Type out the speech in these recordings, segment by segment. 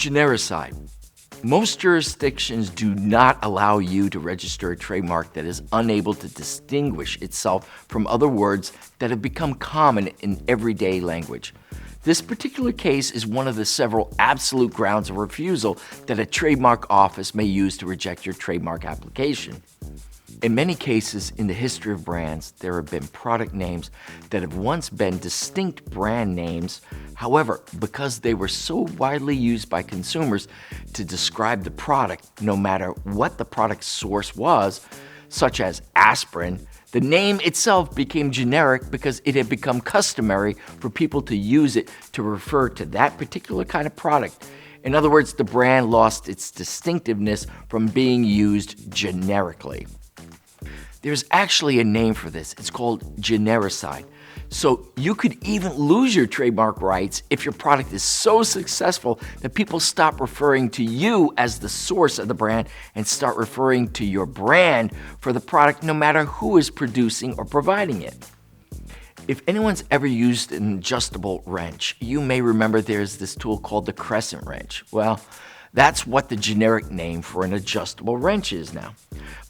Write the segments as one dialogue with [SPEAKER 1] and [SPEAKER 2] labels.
[SPEAKER 1] Genericide. Most jurisdictions do not allow you to register a trademark that is unable to distinguish itself from other words that have become common in everyday language. This particular case is one of the several absolute grounds of refusal that a trademark office may use to reject your trademark application. In many cases in the history of brands, there have been product names that have once been distinct brand names. However, because they were so widely used by consumers to describe the product, no matter what the product source was, such as aspirin, the name itself became generic because it had become customary for people to use it to refer to that particular kind of product. In other words, the brand lost its distinctiveness from being used generically. There's actually a name for this. It's called Genericide. So you could even lose your trademark rights if your product is so successful that people stop referring to you as the source of the brand and start referring to your brand for the product, no matter who is producing or providing it. If anyone's ever used an adjustable wrench, you may remember there's this tool called the crescent wrench. Well, that's what the generic name for an adjustable wrench is now.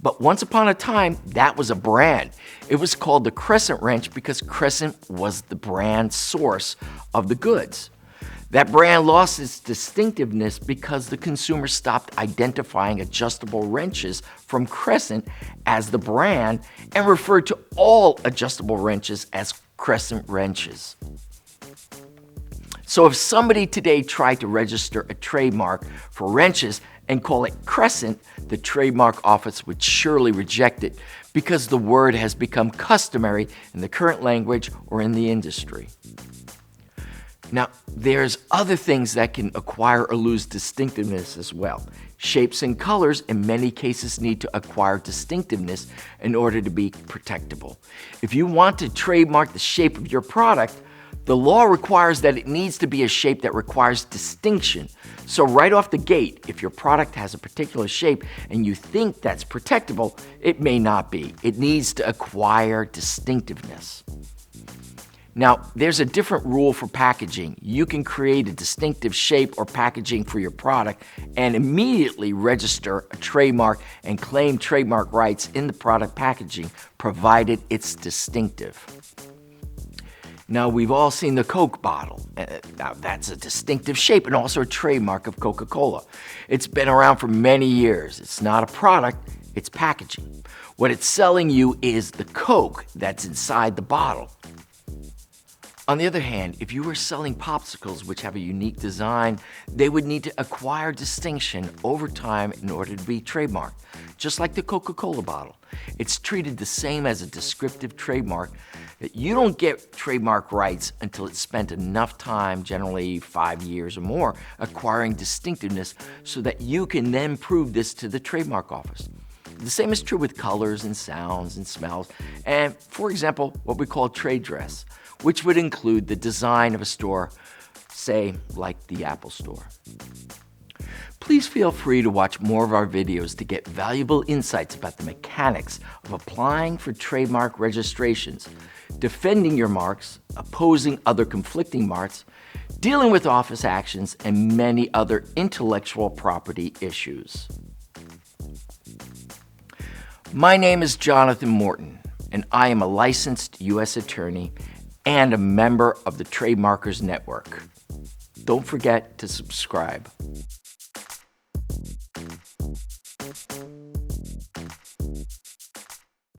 [SPEAKER 1] But once upon a time, that was a brand. It was called the crescent wrench because Crescent was the brand source of the goods. That brand lost its distinctiveness because the consumer stopped identifying adjustable wrenches from Crescent as the brand and referred to all adjustable wrenches as crescent wrenches. So if somebody today tried to register a trademark for wrenches and call it Crescent, the trademark office would surely reject it because the word has become customary in the current language or in the industry. Now, there's other things that can acquire or lose distinctiveness as well. Shapes and colors in many cases need to acquire distinctiveness in order to be protectable. If you want to trademark the shape of your product, the law requires that it needs to be a shape that requires distinction. So right off the gate, if your product has a particular shape and you think that's protectable, it may not be. It needs to acquire distinctiveness. Now, there's a different rule for packaging. You can create a distinctive shape or packaging for your product and immediately register a trademark and claim trademark rights in the product packaging, provided it's distinctive. Now, we've all seen the Coke bottle. Now, that's a distinctive shape and also a trademark of Coca-Cola. It's been around for many years. It's not a product, it's packaging. What it's selling you is the Coke that's inside the bottle. On the other hand, if you were selling popsicles which have a unique design, they would need to acquire distinction over time in order to be trademarked, just like the Coca-Cola bottle. It's treated the same as a descriptive trademark that you don't get trademark rights until it's spent enough time, generally 5 years or more, acquiring distinctiveness so that you can then prove this to the trademark office. The same is true with colors and sounds and smells, and for example, what we call trade dress, which would include the design of a store, say like the Apple Store. Please feel free to watch more of our videos to get valuable insights about the mechanics of applying for trademark registrations, defending your marks, opposing other conflicting marks, dealing with office actions, and many other intellectual property issues. My name is Jonathan Morton, and I am a licensed U.S. attorney and a member of the TradeMarkers Network. Don't forget to subscribe.